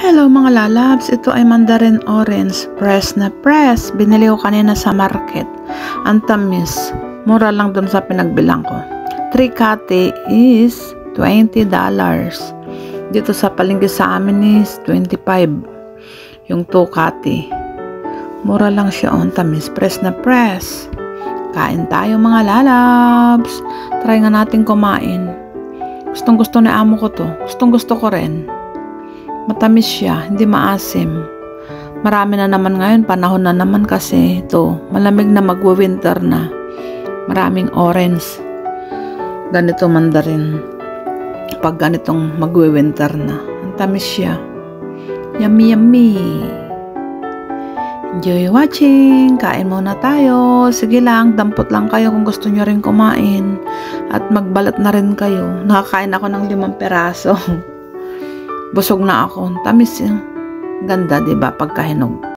Hello mga lalabs, ito ay mandarin orange, press na press. Binili ko kanina sa market. Ang tamis, mura lang dun sa pinagbilang ko. 3 kati is $20. Dito sa palengke sa amin is 25. Yung 2 kati. Mura lang siya, ang tamis, press na press. Kain tayo mga lalabs. Try nga natin kumain. Gustong gusto na amo ko to. Gustong gusto ko rin. Matamis siya, hindi maasim. Marami na naman ngayon, panahon na naman kasi ito, malamig na magwe-winter na. Maraming orange. Ganito mandarin. Pag ganitong magwe-winter na. Ang tamis siya. Yummy, yummy. Enjoy watching. Kain muna tayo. Sige lang, dampot lang kayo kung gusto nyo rin kumain. At magbalat na rin kayo. Nakakain ako ng 5 peraso. Busog na ako. Tamis. Ganda, diba? Pagkahinog.